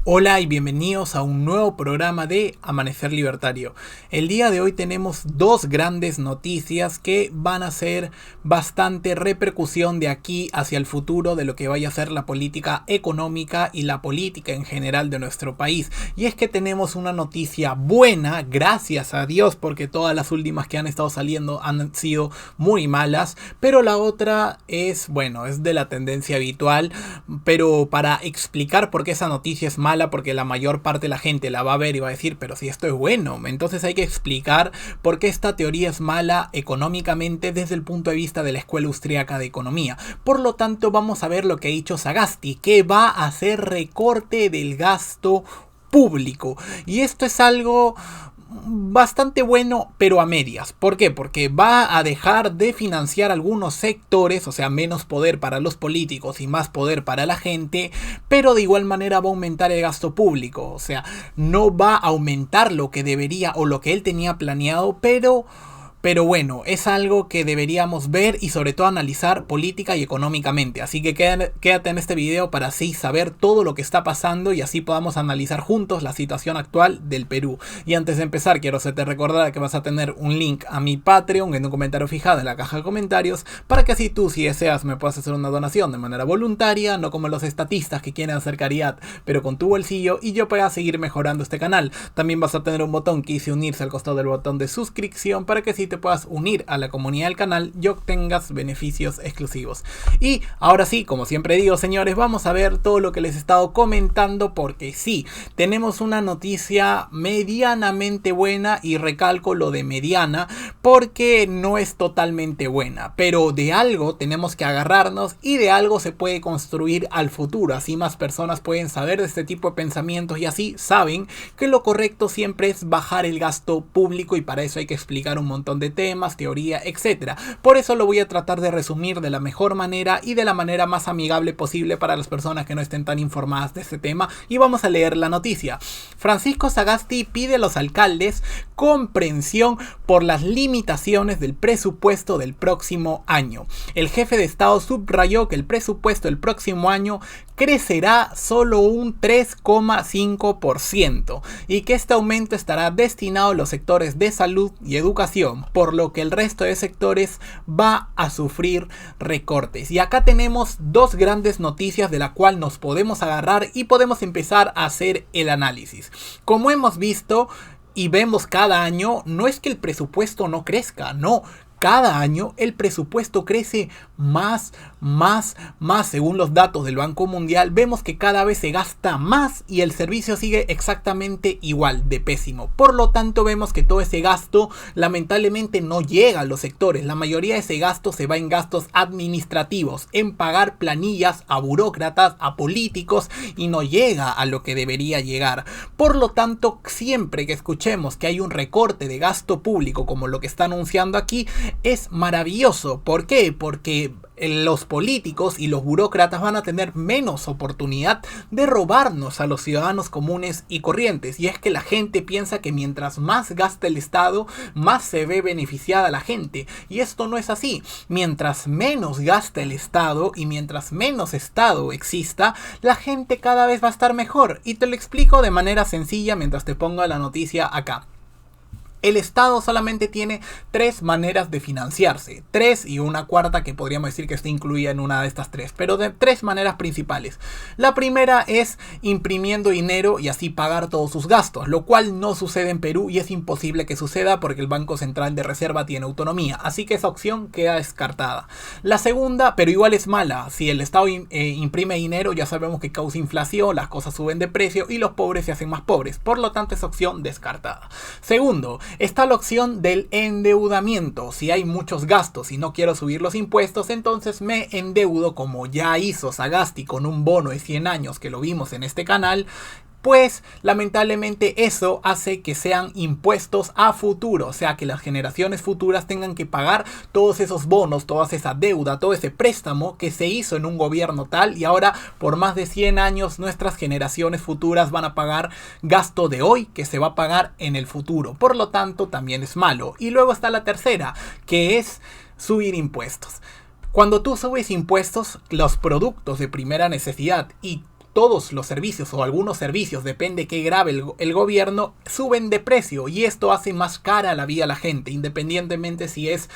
Hola y bienvenidos a un nuevo programa de Amanecer Libertario. El día de hoy tenemos dos grandes noticias que van a ser bastante repercusión de aquí hacia el futuro de lo que vaya a ser la política económica y la política en general de nuestro país. Y es que tenemos una noticia buena, gracias a Dios, porque todas las últimas que han estado saliendo han sido muy malas, pero la otra es, bueno, es de la tendencia habitual, pero para explicar por qué esa noticia es mala, porque la mayor parte de la gente la va a ver y va a decir, pero si esto es bueno, entonces hay que explicar por qué esta teoría es mala económicamente desde el punto de vista de la Escuela Austriaca de Economía. Por lo tanto, vamos a ver lo que ha dicho Sagasti, que va a hacer recorte del gasto público. Y esto es algo bastante bueno, pero a medias. ¿Por qué? Porque va a dejar de financiar algunos sectores, o sea, menos poder para los políticos y más poder para la gente, pero de igual manera va a aumentar el gasto público. O sea, no va a aumentar lo que debería o lo que él tenía planeado, pero bueno, es algo que deberíamos ver y sobre todo analizar política y económicamente. Así que quédate en este video para así saber todo lo que está pasando y así podamos analizar juntos la situación actual del Perú. Y antes de empezar, quiero hacerte recordar que vas a tener un link a mi Patreon en un comentario fijado en la caja de comentarios, para que así tú, si deseas, me puedas hacer una donación de manera voluntaria, no como los estatistas que quieren hacer caridad, pero con tu bolsillo, y yo pueda seguir mejorando este canal. También vas a tener un botón que dice unirse al costado del botón de suscripción, para que si te puedas unir a la comunidad del canal y obtengas beneficios exclusivos. Y ahora sí, como siempre digo, señores, vamos a ver todo lo que les he estado comentando, porque sí, tenemos una noticia medianamente buena, y recalco lo de mediana porque no es totalmente buena, pero de algo tenemos que agarrarnos y de algo se puede construir al futuro. Así más personas pueden saber de este tipo de pensamientos y así saben que lo correcto siempre es bajar el gasto público, y para eso hay que explicar un montón de temas, teoría, etcétera. Por eso lo voy a tratar de resumir de la mejor manera y de la manera más amigable posible para las personas que no estén tan informadas de este tema, y vamos a leer la noticia. Francisco Sagasti pide a los alcaldes comprensión por las limitaciones del presupuesto del próximo año. El jefe de Estado subrayó que el presupuesto del próximo año crecerá solo un 3,5% y que este aumento estará destinado a los sectores de salud y educación, por lo que el resto de sectores va a sufrir recortes. Y acá tenemos dos grandes noticias de la cual nos podemos agarrar y podemos empezar a hacer el análisis. Como hemos visto y vemos cada año, no es que el presupuesto no crezca, no. Cada año el presupuesto crece más, según los datos del Banco Mundial. Vemos que cada vez se gasta más y el servicio sigue exactamente igual de pésimo. Por lo tanto, vemos que todo ese gasto lamentablemente no llega a los sectores. La mayoría de ese gasto se va en gastos administrativos, en pagar planillas a burócratas, a políticos, y no llega a lo que debería llegar. Por lo tanto, siempre que escuchemos que hay un recorte de gasto público como lo que está anunciando aquí, es maravilloso. ¿Por qué? Porque los políticos y los burócratas van a tener menos oportunidad de robarnos a los ciudadanos comunes y corrientes. Y es que la gente piensa que mientras más gasta el Estado, más se ve beneficiada la gente. Y esto no es así. Mientras menos gasta el Estado y mientras menos Estado exista, la gente cada vez va a estar mejor. Y te lo explico de manera sencilla mientras te pongo la noticia acá. El Estado solamente tiene tres maneras de financiarse. Tres y una cuarta que podríamos decir que está incluida en una de estas tres. Pero de tres maneras principales. La primera es imprimiendo dinero y así pagar todos sus gastos. Lo cual no sucede en Perú y es imposible que suceda porque el Banco Central de Reserva tiene autonomía. Así que esa opción queda descartada. La segunda, pero igual es mala. Si el Estado imprime dinero, ya sabemos que causa inflación, las cosas suben de precio y los pobres se hacen más pobres. Por lo tanto, esa opción descartada. Segundo, está la opción del endeudamiento. Si hay muchos gastos y no quiero subir los impuestos, entonces me endeudo, como ya hizo Sagasti con un bono de 100 años que lo vimos en este canal. Pues lamentablemente eso hace que sean impuestos a futuro, o sea que las generaciones futuras tengan que pagar todos esos bonos, toda esa deuda, todo ese préstamo que se hizo en un gobierno tal, y ahora por más de 100 años nuestras generaciones futuras van a pagar gasto de hoy que se va a pagar en el futuro. Por lo tanto, también es malo. Y luego está la tercera, que es subir impuestos. Cuando tú subes impuestos, los productos de primera necesidad y todos los servicios o algunos servicios, depende qué grave el gobierno, suben de precio y esto hace más cara la vida a la gente, independientemente si es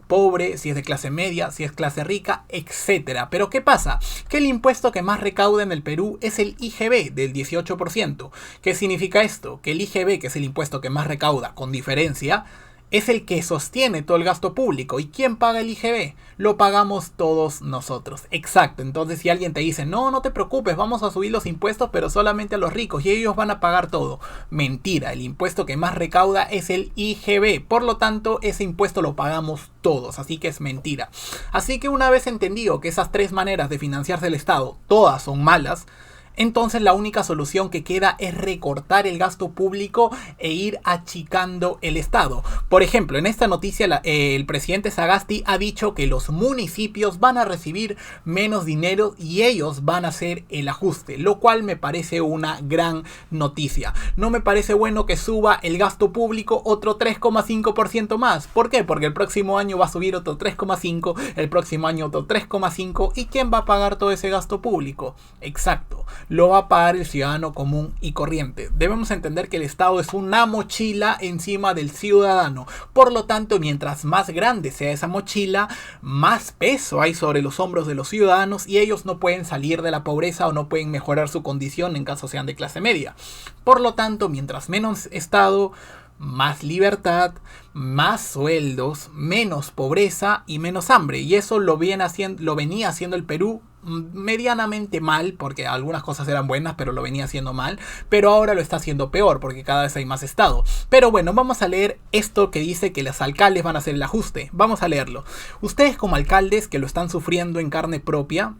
pobre, si es de clase media, si es clase rica, etcétera. Pero ¿qué pasa? Que el impuesto que más recauda en el Perú es el IGB del 18%. ¿Qué significa esto? Que el IGB, que es el impuesto que más recauda con diferencia, es el que sostiene todo el gasto público. ¿Y quién paga el IGB? Lo pagamos todos nosotros. Exacto. Entonces si alguien te dice, no te preocupes, vamos a subir los impuestos, pero solamente a los ricos y ellos van a pagar todo. Mentira, el impuesto que más recauda es el IGB. Por lo tanto, ese impuesto lo pagamos todos. Así que es mentira. Así que una vez entendido que esas tres maneras de financiarse el Estado, todas son malas, entonces la única solución que queda es recortar el gasto público e ir achicando el Estado. Por ejemplo, en esta noticia el presidente Sagasti ha dicho que los municipios van a recibir menos dinero y ellos van a hacer el ajuste, lo cual me parece una gran noticia. No me parece bueno que suba el gasto público otro 3,5% más. ¿Por qué? Porque el próximo año va a subir otro 3,5%, el próximo año otro 3,5%. ¿Y quién va a pagar todo ese gasto público? Exacto. Lo va a pagar el ciudadano común y corriente. Debemos entender que el Estado es una mochila encima del ciudadano. Por lo tanto, mientras más grande sea esa mochila, más peso hay sobre los hombros de los ciudadanos y ellos no pueden salir de la pobreza o no pueden mejorar su condición en caso sean de clase media. Por lo tanto, mientras menos Estado, más libertad, más sueldos, menos pobreza y menos hambre. Y eso lo venía haciendo el Perú medianamente mal, porque algunas cosas eran buenas, pero lo venía haciendo mal, pero ahora lo está haciendo peor, porque cada vez hay más Estado. Pero bueno, vamos a leer esto que dice que los alcaldes van a hacer el ajuste. Vamos a leerlo. Ustedes como alcaldes que lo están sufriendo en carne propia,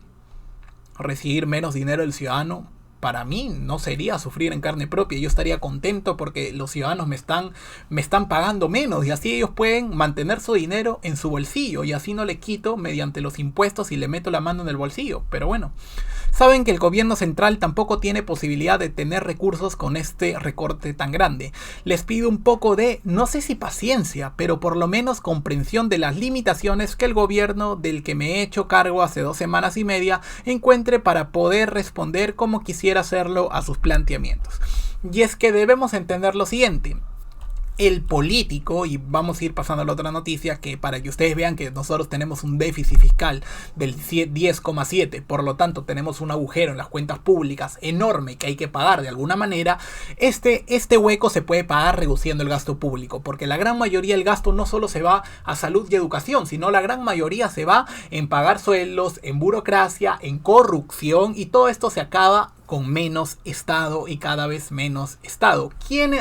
recibir menos dinero del ciudadano, para mí no sería sufrir en carne propia. Yo estaría contento porque los ciudadanos me están pagando menos y así ellos pueden mantener su dinero en su bolsillo y así no le quito mediante los impuestos y le meto la mano en el bolsillo. Pero bueno, saben que el gobierno central tampoco tiene posibilidad de tener recursos con este recorte tan grande. Les pido un poco de, no sé si paciencia, pero por lo menos comprensión de las limitaciones que el gobierno del que me he hecho cargo hace 2 semanas y media encuentre para poder responder como quisiera hacerlo a sus planteamientos. Y es que debemos entender lo siguiente. El político, y vamos a ir pasando a la otra noticia, que para que ustedes vean que nosotros tenemos un déficit fiscal del 10,7, por lo tanto tenemos un agujero en las cuentas públicas enorme que hay que pagar de alguna manera. Este hueco se puede pagar reduciendo el gasto público, porque la gran mayoría del gasto no solo se va a salud y educación, sino la gran mayoría se va en pagar sueldos, en burocracia, en corrupción, y todo esto se acaba con menos Estado y cada vez menos Estado.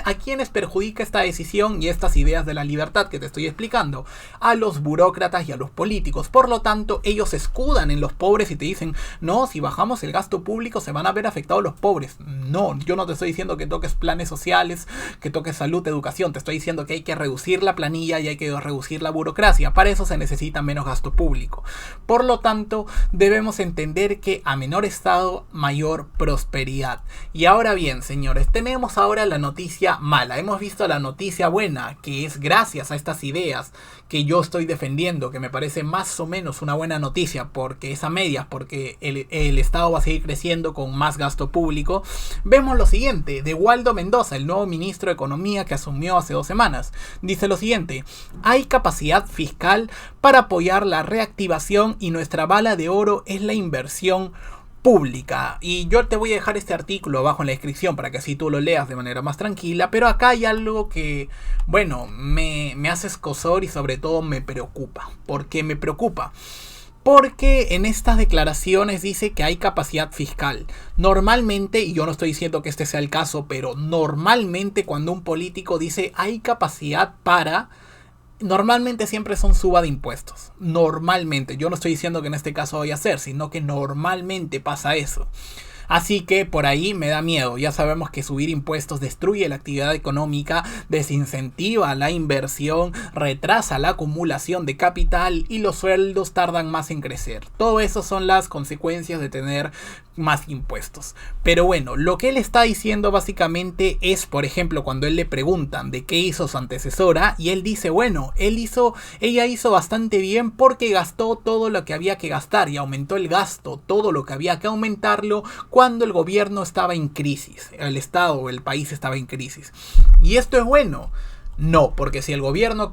¿A quiénes perjudica esta decisión y estas ideas de la libertad que te estoy explicando? A los burócratas y a los políticos. Por lo tanto, ellos se escudan en los pobres y te dicen, no, si bajamos el gasto público se van a ver afectados los pobres. No, yo no te estoy diciendo que toques planes sociales, que toques salud, educación. Te estoy diciendo que hay que reducir la planilla y hay que reducir la burocracia. Para eso se necesita menos gasto público. Por lo tanto, debemos entender que a menor Estado, mayor prosperidad. Y ahora bien, señores, tenemos ahora la noticia mala. Hemos visto la noticia buena, que es gracias a estas ideas que yo estoy defendiendo, que me parece más o menos una buena noticia, porque es a medias, porque el Estado va a seguir creciendo con más gasto público. Vemos lo siguiente, de Waldo Mendoza, el nuevo ministro de Economía que asumió hace 2 semanas. Dice lo siguiente: hay capacidad fiscal para apoyar la reactivación y nuestra bala de oro es la inversión pública. Y yo te voy a dejar este artículo abajo en la descripción para que así tú lo leas de manera más tranquila, pero acá hay algo que, bueno, me hace escozor y sobre todo me preocupa. ¿Por qué me preocupa? Porque en estas declaraciones dice que hay capacidad fiscal. Normalmente, y yo no estoy diciendo que este sea el caso, pero normalmente cuando un político dice hay capacidad para... Normalmente siempre son suba de impuestos. Normalmente. Yo no estoy diciendo que en este caso vaya a ser, sino que normalmente pasa eso. Así que por ahí me da miedo. Ya sabemos que subir impuestos destruye la actividad económica, desincentiva la inversión, retrasa la acumulación de capital y los sueldos tardan más en crecer. Todo eso son las consecuencias de tener más impuestos. Pero bueno, lo que él está diciendo básicamente es, por ejemplo, cuando él le preguntan de qué hizo su antecesora, y él dice, bueno, ella hizo bastante bien porque gastó todo lo que había que gastar y aumentó el gasto, todo lo que había que aumentarlo cuando el gobierno estaba en crisis, el Estado o el país estaba en crisis. Y esto es bueno. No, porque si el gobierno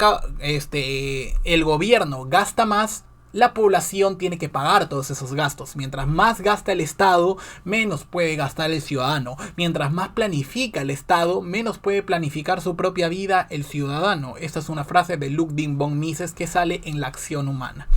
gasta más, la población tiene que pagar todos esos gastos. Mientras más gasta el Estado, menos puede gastar el ciudadano. Mientras más planifica el Estado, menos puede planificar su propia vida el ciudadano. Esta es una frase de Ludwig von Mises que sale en La acción humana.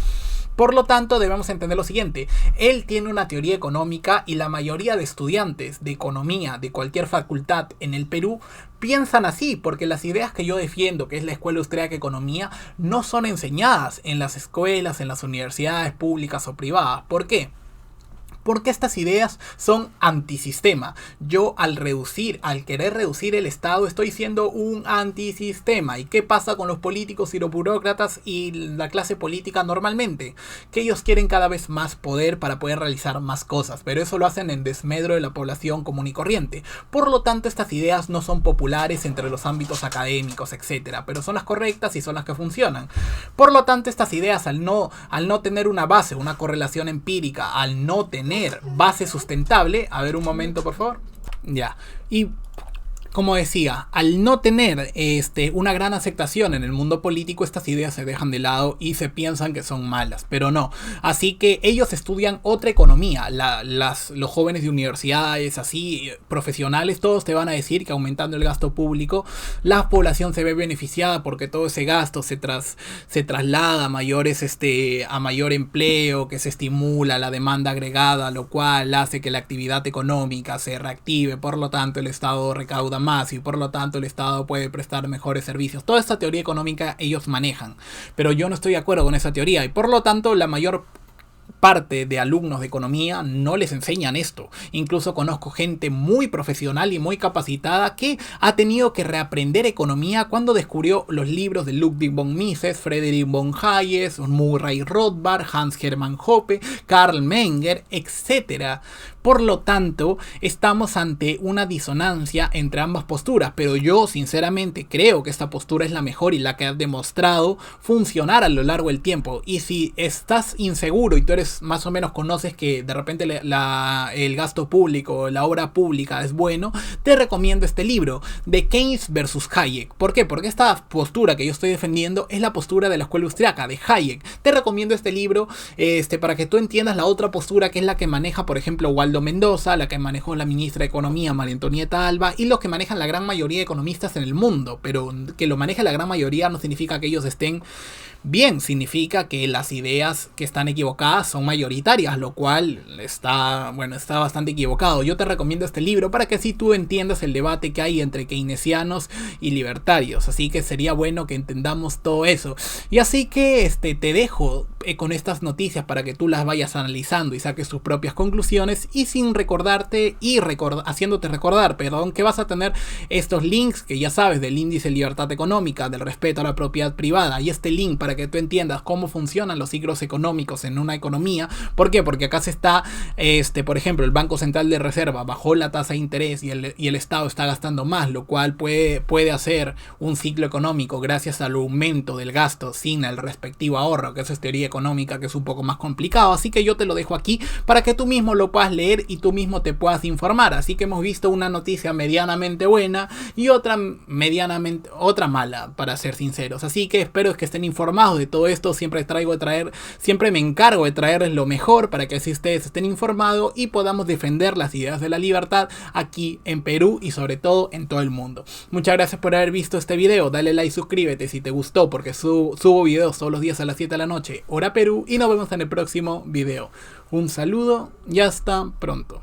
Por lo tanto, debemos entender lo siguiente. Él tiene una teoría económica y la mayoría de estudiantes de economía de cualquier facultad en el Perú piensan así, porque las ideas que yo defiendo, que es la Escuela Austríaca de Economía, no son enseñadas en las escuelas, en las universidades públicas o privadas. ¿Por qué? Porque estas ideas son antisistema. Yo al querer reducir el Estado, estoy siendo un antisistema. ¿Y qué pasa con los políticos y los burócratas y la clase política normalmente? Que ellos quieren cada vez más poder para poder realizar más cosas, pero eso lo hacen en desmedro de la población común y corriente. Por lo tanto, estas ideas no son populares entre los ámbitos académicos, etcétera, pero son las correctas y son las que funcionan. Por lo tanto, estas ideas al no tener una base, una correlación empírica, al no tener base sustentable, a ver un momento por favor, ya, y como decía, al no tener una gran aceptación en el mundo político, estas ideas se dejan de lado y se piensan que son malas, pero no. Así que ellos estudian otra economía. Los jóvenes de universidades, así, profesionales, todos te van a decir que aumentando el gasto público, la población se ve beneficiada porque todo ese gasto se traslada a mayor empleo, que se estimula la demanda agregada, lo cual hace que la actividad económica se reactive, por lo tanto el Estado recauda más y por lo tanto el Estado puede prestar mejores servicios. Toda esta teoría económica ellos manejan, pero yo no estoy de acuerdo con esa teoría y por lo tanto la mayor parte de alumnos de economía no les enseñan esto. Incluso conozco gente muy profesional y muy capacitada que ha tenido que reaprender economía cuando descubrió los libros de Ludwig von Mises, Friedrich von Hayek, Murray Rothbard, Hans Hermann Hoppe, Karl Menger, etc. Por lo tanto, estamos ante una disonancia entre ambas posturas, pero yo sinceramente creo que esta postura es la mejor y la que ha demostrado funcionar a lo largo del tiempo. Y si estás inseguro y tú eres más o menos conoces que de repente el gasto público, la obra pública es bueno, te recomiendo este libro de Keynes versus Hayek. ¿Por qué? Porque esta postura que yo estoy defendiendo es la postura de la escuela austriaca, de Hayek. Te recomiendo este libro para que tú entiendas la otra postura, que es la que maneja, por ejemplo, Waldo Mendoza, la que manejó la ministra de Economía María Antonieta Alba, y los que manejan la gran mayoría de economistas en el mundo. Pero que lo maneje la gran mayoría no significa que ellos estén bien, significa que las ideas que están equivocadas son mayoritarias, lo cual está bastante equivocado. Yo te recomiendo este libro para que así tú entiendas el debate que hay entre keynesianos y libertarios, así que sería bueno que entendamos todo eso. Y así que te dejo con estas noticias para que tú las vayas analizando y saques tus propias conclusiones, y sin recordarte y haciéndote recordar, que vas a tener estos links que ya sabes, del índice de libertad económica, del respeto a la propiedad privada, y este link para que tú entiendas cómo funcionan los ciclos económicos en una economía. ¿Por qué? Porque acá se está, por ejemplo, el Banco Central de Reserva bajó la tasa de interés y el Estado está gastando más, lo cual puede hacer un ciclo económico gracias al aumento del gasto sin el respectivo ahorro, que eso es teoría económica, que es un poco más complicado. Así que yo te lo dejo aquí para que tú mismo lo puedas leer y tú mismo te puedas informar. Así que hemos visto una noticia medianamente buena y otra mala, para ser sinceros. Así que espero que estén informados de todo esto. Siempre me encargo de traerles lo mejor para que así ustedes estén informados y podamos defender las ideas de la libertad aquí en Perú y sobre todo en todo el mundo. Muchas gracias por haber visto este video. Dale like, suscríbete si te gustó, porque subo videos todos los días a las 7 de la noche, hora Perú, y nos vemos en el próximo video. Un saludo y hasta pronto.